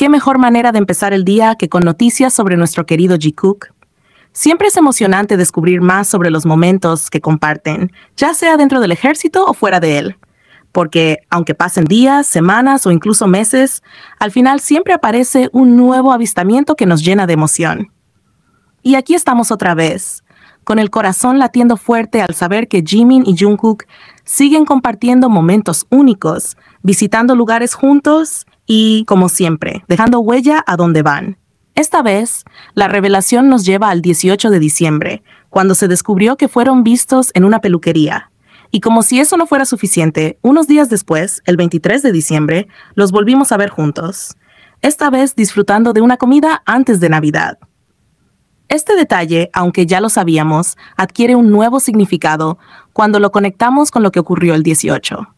¿Qué mejor manera de empezar el día que con noticias sobre nuestro querido Jikook? Siempre es emocionante descubrir más sobre los momentos que comparten, ya sea dentro del ejército o fuera de él. Porque, aunque pasen días, semanas o incluso meses, al final siempre aparece un nuevo avistamiento que nos llena de emoción. Y aquí estamos otra vez, con el corazón latiendo fuerte al saber que Jimin y Jungkook siguen compartiendo momentos únicos, visitando lugares juntos y, como siempre, dejando huella a donde van. Esta vez, la revelación nos lleva al 18 de diciembre, cuando se descubrió que fueron vistos en una peluquería. Y como si eso no fuera suficiente, unos días después, el 23 de diciembre, los volvimos a ver juntos. Esta vez disfrutando de una comida antes de Navidad. Este detalle, aunque ya lo sabíamos, adquiere un nuevo significado cuando lo conectamos con lo que ocurrió el 18.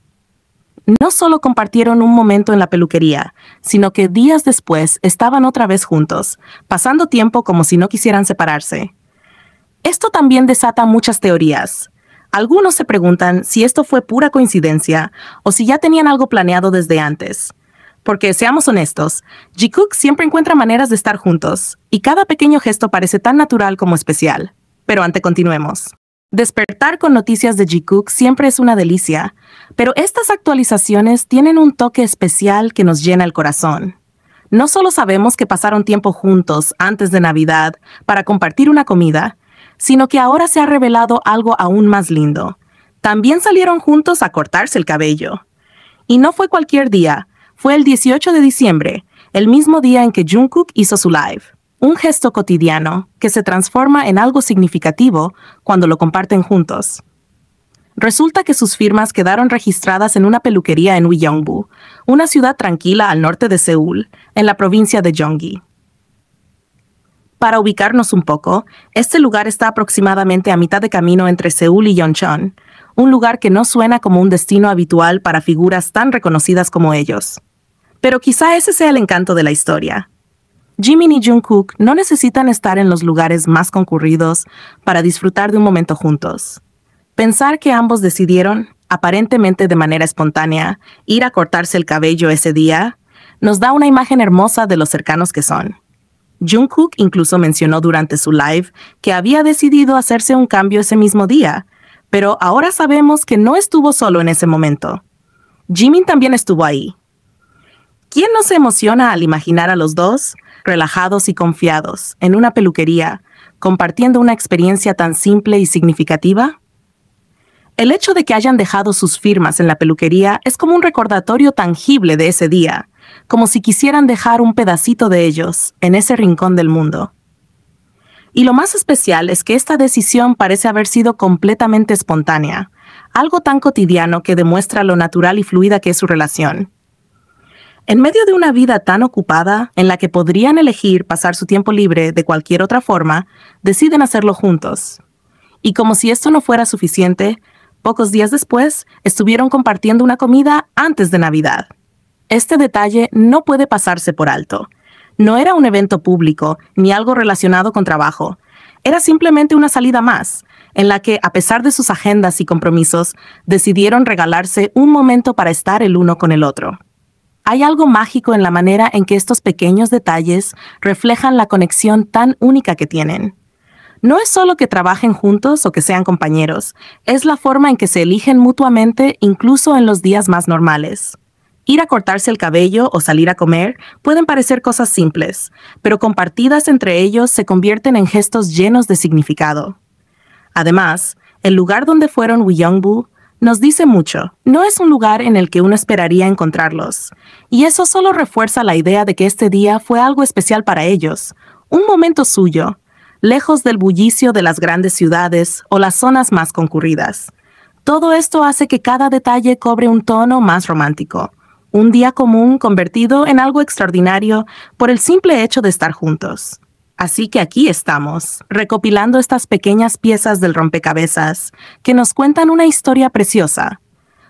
No solo compartieron un momento en la peluquería, sino que días después estaban otra vez juntos, pasando tiempo como si no quisieran separarse. Esto también desata muchas teorías. Algunos se preguntan si esto fue pura coincidencia o si ya tenían algo planeado desde antes. Porque, seamos honestos, Jikook siempre encuentra maneras de estar juntos, y cada pequeño gesto parece tan natural como especial. Pero antes continuemos. Despertar con noticias de Jikook siempre es una delicia, pero estas actualizaciones tienen un toque especial que nos llena el corazón. No solo sabemos que pasaron tiempo juntos antes de Navidad para compartir una comida, sino que ahora se ha revelado algo aún más lindo. También salieron juntos a cortarse el cabello. Y no fue cualquier día, fue el 18 de diciembre, el mismo día en que Jungkook hizo su live. Un gesto cotidiano que se transforma en algo significativo cuando lo comparten juntos. Resulta que sus firmas quedaron registradas en una peluquería en Uijeongbu, una ciudad tranquila al norte de Seúl, en la provincia de Gyeonggi. Para ubicarnos un poco, este lugar está aproximadamente a mitad de camino entre Seúl y Yeoncheon, un lugar que no suena como un destino habitual para figuras tan reconocidas como ellos. Pero quizá ese sea el encanto de la historia. Jimin y Jungkook no necesitan estar en los lugares más concurridos para disfrutar de un momento juntos. Pensar que ambos decidieron, aparentemente de manera espontánea, ir a cortarse el cabello ese día, nos da una imagen hermosa de lo cercanos que son. Jungkook incluso mencionó durante su live que había decidido hacerse un cambio ese mismo día, pero ahora sabemos que no estuvo solo en ese momento. Jimin también estuvo ahí. ¿Quién no se emociona al imaginar a los dos, relajados y confiados, en una peluquería, compartiendo una experiencia tan simple y significativa? El hecho de que hayan dejado sus firmas en la peluquería es como un recordatorio tangible de ese día, como si quisieran dejar un pedacito de ellos en ese rincón del mundo. Y lo más especial es que esta decisión parece haber sido completamente espontánea, algo tan cotidiano que demuestra lo natural y fluida que es su relación. En medio de una vida tan ocupada, en la que podrían elegir pasar su tiempo libre de cualquier otra forma, deciden hacerlo juntos. Y como si esto no fuera suficiente, pocos días después, estuvieron compartiendo una comida antes de Navidad. Este detalle no puede pasarse por alto. No era un evento público, ni algo relacionado con trabajo. Era simplemente una salida más, en la que, a pesar de sus agendas y compromisos, decidieron regalarse un momento para estar el uno con el otro. Hay algo mágico en la manera en que estos pequeños detalles reflejan la conexión tan única que tienen. No es solo que trabajen juntos o que sean compañeros, es la forma en que se eligen mutuamente incluso en los días más normales. Ir a cortarse el cabello o salir a comer pueden parecer cosas simples, pero compartidas entre ellos se convierten en gestos llenos de significado. Además, el lugar donde fueron Uijeongbu nos dice mucho. No es un lugar en el que uno esperaría encontrarlos, y eso solo refuerza la idea de que este día fue algo especial para ellos, un momento suyo, lejos del bullicio de las grandes ciudades o las zonas más concurridas. Todo esto hace que cada detalle cobre un tono más romántico. Un día común convertido en algo extraordinario por el simple hecho de estar juntos. Así que aquí estamos, recopilando estas pequeñas piezas del rompecabezas que nos cuentan una historia preciosa.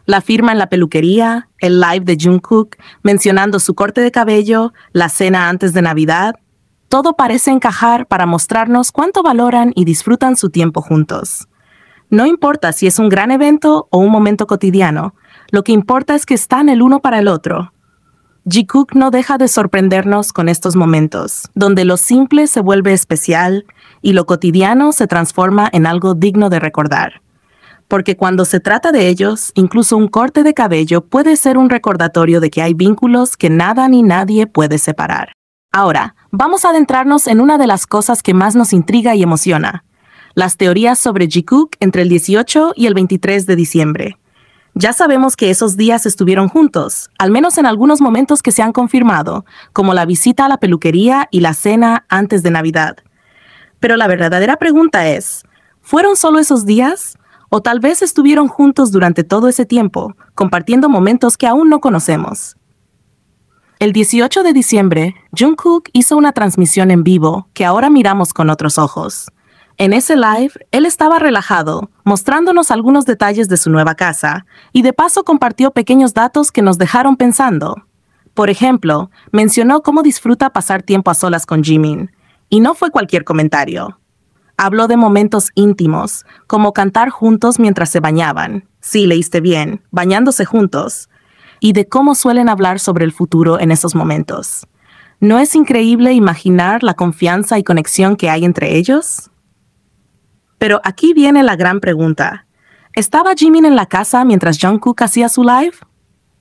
La firma en la peluquería, el live de Jungkook mencionando su corte de cabello, la cena antes de Navidad. Todo parece encajar para mostrarnos cuánto valoran y disfrutan su tiempo juntos. No importa si es un gran evento o un momento cotidiano, lo que importa es que están el uno para el otro. Jikook no deja de sorprendernos con estos momentos, donde lo simple se vuelve especial y lo cotidiano se transforma en algo digno de recordar. Porque cuando se trata de ellos, incluso un corte de cabello puede ser un recordatorio de que hay vínculos que nada ni nadie puede separar. Ahora, vamos a adentrarnos en una de las cosas que más nos intriga y emociona: las teorías sobre Jikook entre el 18 y el 23 de diciembre. Ya sabemos que esos días estuvieron juntos, al menos en algunos momentos que se han confirmado, como la visita a la peluquería y la cena antes de Navidad. Pero la verdadera pregunta es, ¿fueron solo esos días? ¿O tal vez estuvieron juntos durante todo ese tiempo, compartiendo momentos que aún no conocemos? El 18 de diciembre, Jungkook hizo una transmisión en vivo que ahora miramos con otros ojos. En ese live, él estaba relajado, mostrándonos algunos detalles de su nueva casa, y de paso compartió pequeños datos que nos dejaron pensando. Por ejemplo, mencionó cómo disfruta pasar tiempo a solas con Jimin, y no fue cualquier comentario. Habló de momentos íntimos, como cantar juntos mientras se bañaban, sí, leíste bien, bañándose juntos, y de cómo suelen hablar sobre el futuro en esos momentos. ¿No es increíble imaginar la confianza y conexión que hay entre ellos? Pero aquí viene la gran pregunta. ¿Estaba Jimin en la casa mientras Jungkook hacía su live?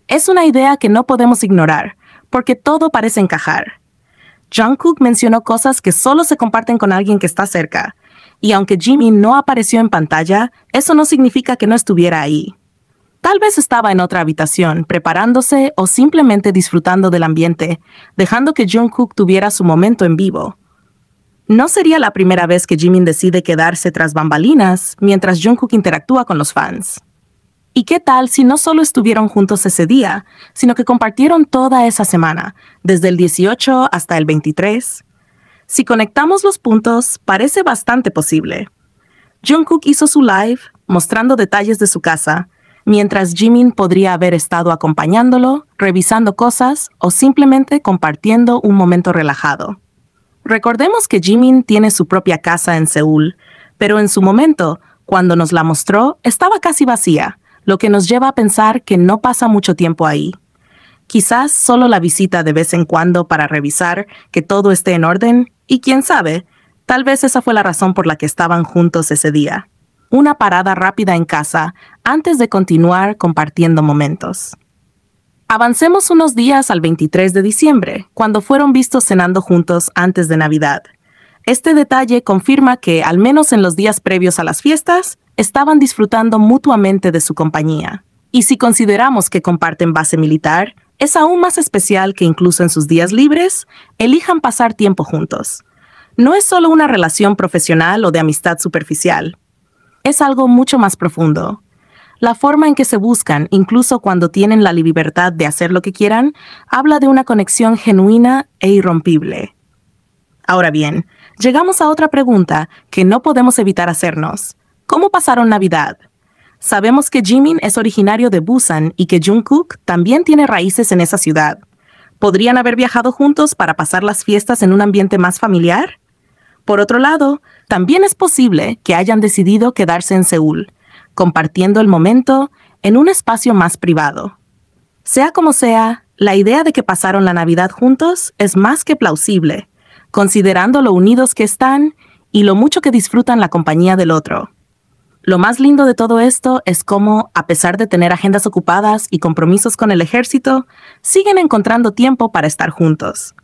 Es una idea que no podemos ignorar, porque todo parece encajar. Jungkook mencionó cosas que solo se comparten con alguien que está cerca, y aunque Jimin no apareció en pantalla, eso no significa que no estuviera ahí. Tal vez estaba en otra habitación, preparándose o simplemente disfrutando del ambiente, dejando que Jungkook tuviera su momento en vivo. No sería la primera vez que Jimin decide quedarse tras bambalinas mientras Jungkook interactúa con los fans. ¿Y qué tal si no solo estuvieron juntos ese día, sino que compartieron toda esa semana, desde el 18 hasta el 23? Si conectamos los puntos, parece bastante posible. Jungkook hizo su live, mostrando detalles de su casa, mientras Jimin podría haber estado acompañándolo, revisando cosas o simplemente compartiendo un momento relajado. Recordemos que Jimin tiene su propia casa en Seúl, pero en su momento, cuando nos la mostró, estaba casi vacía, lo que nos lleva a pensar que no pasa mucho tiempo ahí. Quizás solo la visita de vez en cuando para revisar que todo esté en orden, y quién sabe, tal vez esa fue la razón por la que estaban juntos ese día. Una parada rápida en casa antes de continuar compartiendo momentos. Avancemos unos días al 23 de diciembre, cuando fueron vistos cenando juntos antes de Navidad. Este detalle confirma que, al menos en los días previos a las fiestas, estaban disfrutando mutuamente de su compañía. Y si consideramos que comparten base militar, es aún más especial que incluso en sus días libres, elijan pasar tiempo juntos. No es solo una relación profesional o de amistad superficial. Es algo mucho más profundo. La forma en que se buscan, incluso cuando tienen la libertad de hacer lo que quieran, habla de una conexión genuina e irrompible. Ahora bien, llegamos a otra pregunta que no podemos evitar hacernos. ¿Cómo pasaron Navidad? Sabemos que Jimin es originario de Busan y que Jungkook también tiene raíces en esa ciudad. ¿Podrían haber viajado juntos para pasar las fiestas en un ambiente más familiar? Por otro lado, también es posible que hayan decidido quedarse en Seúl, compartiendo el momento en un espacio más privado. Sea como sea, la idea de que pasaron la Navidad juntos es más que plausible, considerando lo unidos que están y lo mucho que disfrutan la compañía del otro. Lo más lindo de todo esto es cómo, a pesar de tener agendas ocupadas y compromisos con el ejército, siguen encontrando tiempo para estar juntos.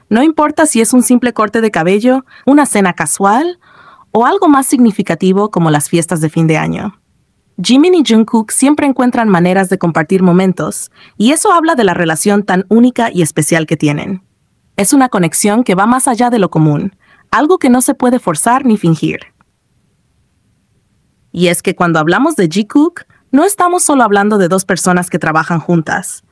No importa si es un simple corte de cabello, una cena casual o algo más significativo como las fiestas de fin de año. Jimin y Jungkook siempre encuentran maneras de compartir momentos, y eso habla de la relación tan única y especial que tienen. Es una conexión que va más allá de lo común, algo que no se puede forzar ni fingir. Y es que cuando hablamos de Jikook, no estamos solo hablando de dos personas que trabajan juntas.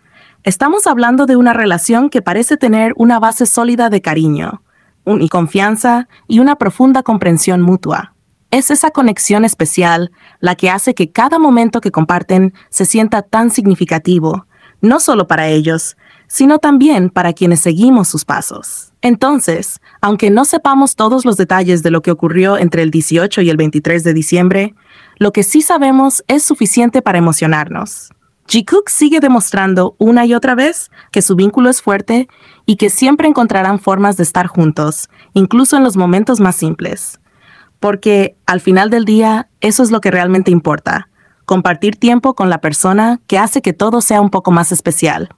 Estamos hablando de una relación que parece tener una base sólida de cariño, y confianza y una profunda comprensión mutua. Es esa conexión especial la que hace que cada momento que comparten se sienta tan significativo, no solo para ellos, sino también para quienes seguimos sus pasos. Entonces, aunque no sepamos todos los detalles de lo que ocurrió entre el 18 y el 23 de diciembre, lo que sí sabemos es suficiente para emocionarnos. Ji-kook sigue demostrando una y otra vez que su vínculo es fuerte y que siempre encontrarán formas de estar juntos, incluso en los momentos más simples. Porque al final del día, eso es lo que realmente importa, compartir tiempo con la persona que hace que todo sea un poco más especial.